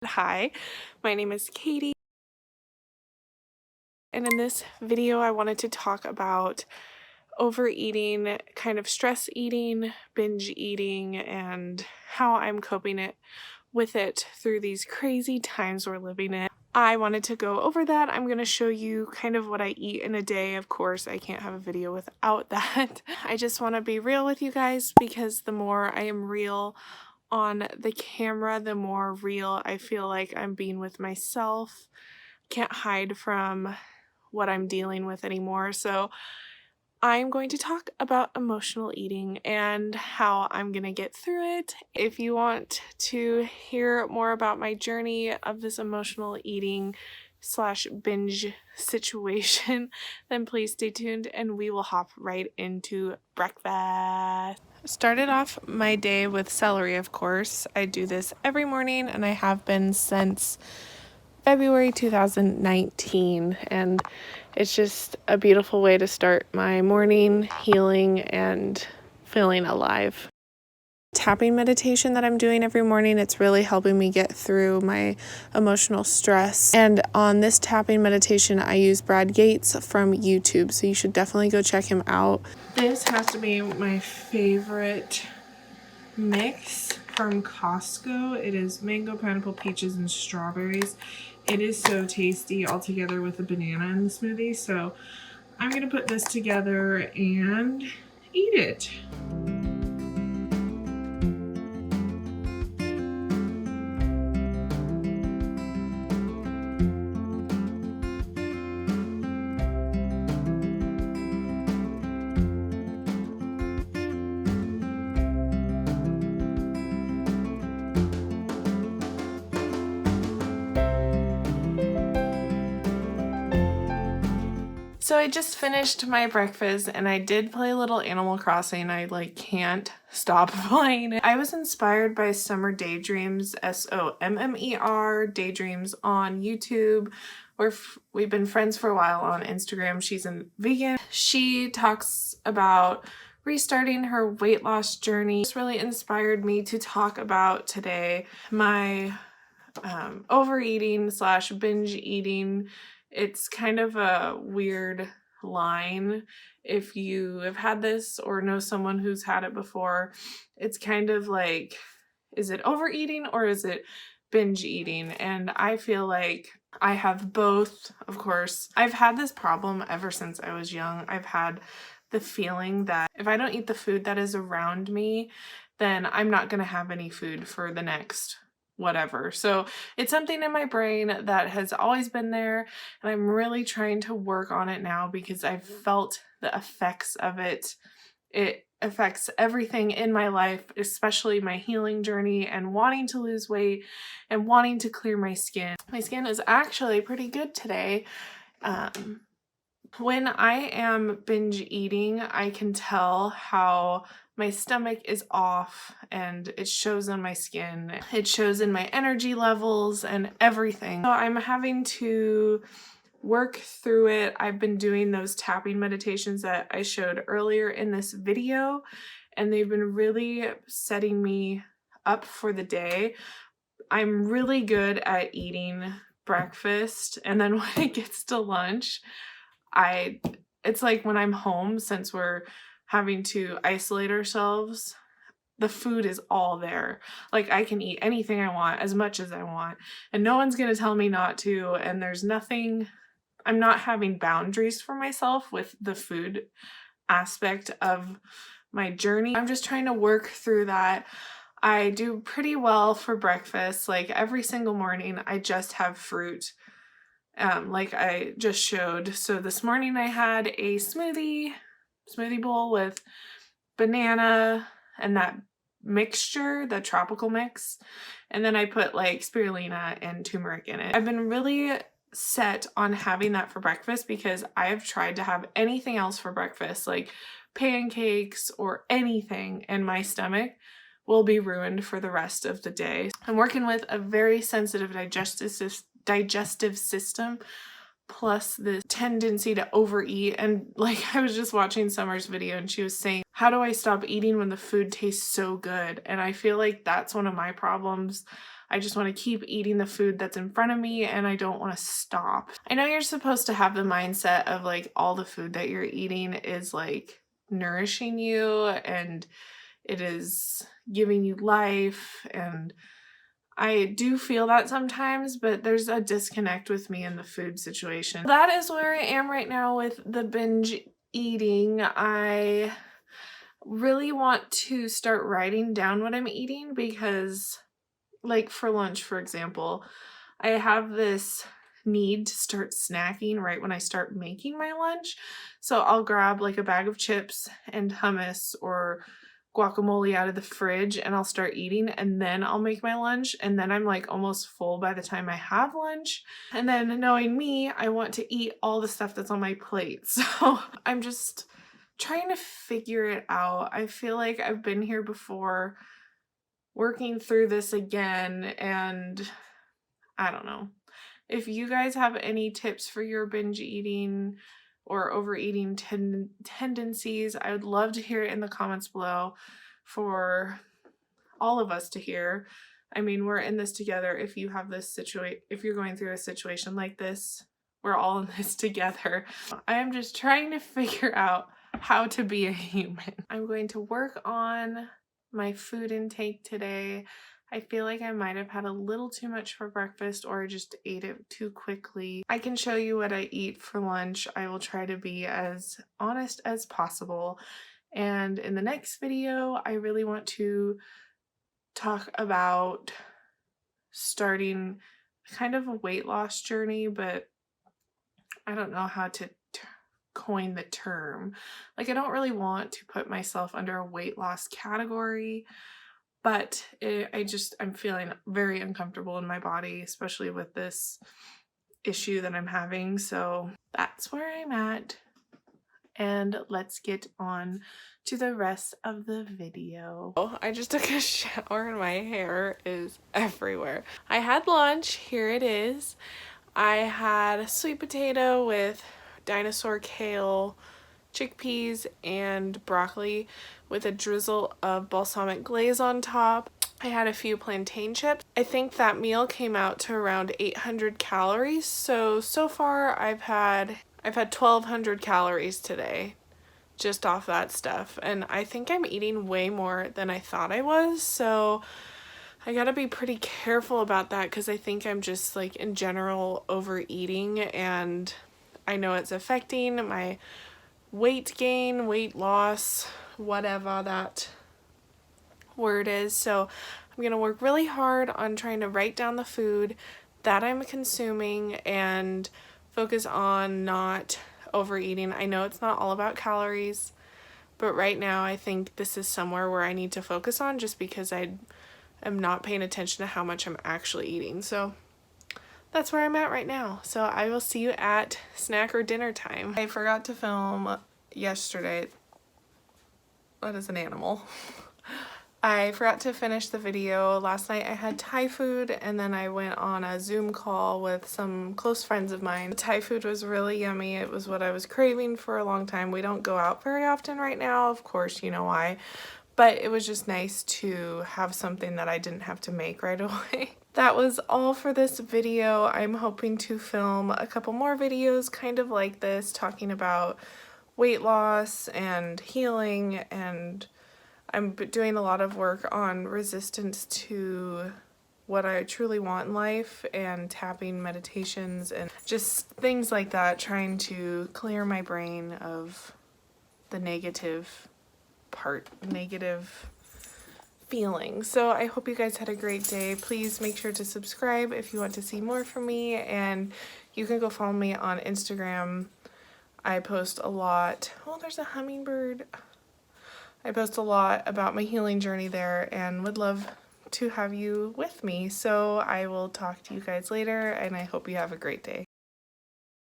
Hi, my name is Katie, and in this video I wanted to talk about overeating, kind of stress eating, binge eating, and how I'm coping with it through these crazy times we're living in. I wanted to go over that. I'm going to show you kind of what I eat in a day. Of course, I can't have a video without that. I just want to be real with you guys because the more I am real on the camera, the more real I feel like I'm being with myself. Can't hide from what I'm dealing with anymore. So I'm going to talk about emotional eating and how I'm going to get through it. If you want to hear more about my journey of this emotional eating / binge situation, then please stay tuned and we will hop right into breakfast. Started off my day with celery, of course. I do this every morning and I have been since February 2019, and it's just a beautiful way to start my morning, healing and feeling alive. Tapping meditation that I'm doing every morning, it's really helping me get through my emotional stress. And on this tapping meditation, I use Brad Gates from YouTube, so you should definitely go check him out. This has to be my favorite mix from Costco. It is mango, pineapple, peaches, and strawberries. It is so tasty all together with a banana in the smoothie. So I'm going to put this together and eat it. So I just finished my breakfast and I did play a little Animal Crossing. I can't stop playing it. I was inspired by Summer Daydreams, SOMMER Daydreams on YouTube. We've been friends for a while on Instagram. She's a vegan. She talks about restarting her weight loss journey. This really inspired me to talk about today my overeating / binge eating. It's kind of a weird line. If you have had this or know someone who's had it before, it's kind of like, is it overeating or is it binge eating? And I feel like I have both. Of course, I've had this problem ever since I was young. I've had the feeling that if I don't eat the food that is around me, then I'm not going to have any food for the next whatever. So it's something in my brain that has always been there, and I'm really trying to work on it now because I've felt the effects of it. It affects everything in my life, especially my healing journey and wanting to lose weight and wanting to clear my skin. My skin is actually pretty good today. When I am binge eating, I can tell how my stomach is off and it shows on my skin. It shows in my energy levels and everything. So I'm having to work through it. I've been doing those tapping meditations that I showed earlier in this video, and they've been really setting me up for the day. I'm really good at eating breakfast, and then when it gets to lunch, it's like when I'm home, since we're having to isolate ourselves, the food is all there. I can eat anything I want, as much as I want, and no one's gonna tell me not to, and there's nothing, I'm not having boundaries for myself with the food aspect of my journey. I'm just trying to work through that. I do pretty well for breakfast. Every single morning, I just have fruit. Like I just showed. So this morning I had a smoothie bowl with banana and that mixture, the tropical mix, and then I put spirulina and turmeric in it. I've been really set on having that for breakfast because I've tried to have anything else for breakfast, like pancakes or anything, and my stomach will be ruined for the rest of the day. I'm working with a very sensitive digestive system, plus the tendency to overeat. And I was just watching Summer's video and she was saying, how do I stop eating when the food tastes so good? And I feel like that's one of my problems. I just want to keep eating the food that's in front of me and I don't want to stop. I know you're supposed to have the mindset of like all the food that you're eating is like nourishing you and it is giving you life, and I do feel that sometimes, but there's a disconnect with me in the food situation. That is where I am right now with the binge eating. I really want to start writing down what I'm eating because, like for lunch, for example, I have this need to start snacking right when I start making my lunch. So I'll grab like a bag of chips and hummus or guacamole out of the fridge and I'll start eating, and then I'll make my lunch, and then I'm like almost full by the time I have lunch. And then knowing me, I want to eat all the stuff that's on my plate. So I'm just trying to figure it out. I feel like I've been here before, working through this again, and I don't know. If you guys have any tips for your binge eating or overeating tendencies, I would love to hear it in the comments below for all of us to hear. I mean, we're in this together. If you have this if you're going through a situation like this, we're all in this together. I am just trying to figure out how to be a human. I'm going to work on my food intake today. I feel like I might have had a little too much for breakfast, or I just ate it too quickly. I can show you what I eat for lunch. I will try to be as honest as possible. And in the next video, I really want to talk about starting kind of a weight loss journey, but I don't know how to coin the term. Like, I don't really want to put myself under a weight loss category, but I'm feeling very uncomfortable in my body, especially with this issue that I'm having. So that's where I'm at. And let's get on to the rest of the video. Oh, I just took a shower and my hair is everywhere. I had lunch. Here it is. I had sweet potato with dinosaur kale, chickpeas, and broccoli with a drizzle of balsamic glaze on top. I had a few plantain chips. I think that meal came out to around 800 calories. So far I've had 1,200 calories today just off that stuff. And I think I'm eating way more than I thought I was. So I gotta be pretty careful about that because I think I'm just like in general overeating, and I know it's affecting my weight gain, weight loss, whatever that word is. So I'm gonna work really hard on trying to write down the food that I'm consuming and focus on not overeating. I know it's not all about calories, but right now I think this is somewhere where I need to focus on, just because I am not paying attention to how much I'm actually eating. So that's where I'm at right now. So I will see you at snack or dinner time. I forgot to film yesterday. That is an animal. I forgot to finish the video. Last night I had Thai food, and then I went on a Zoom call with some close friends of mine. The Thai food was really yummy. It was what I was craving for a long time. We don't go out very often right now, of course, you know why. But it was just nice to have something that I didn't have to make right away. That was all for this video. I'm hoping to film a couple more videos kind of like this, talking about weight loss and healing, and I'm doing a lot of work on resistance to what I truly want in life, and tapping meditations and just things like that, trying to clear my brain of the negative feelings. So I hope you guys had a great day. Please make sure to subscribe if you want to see more from me, and you can go follow me on Instagram. I post a lot. Oh, there's a hummingbird. I post a lot about my healing journey there and would love to have you with me. So I will talk to you guys later, and I hope you have a great day.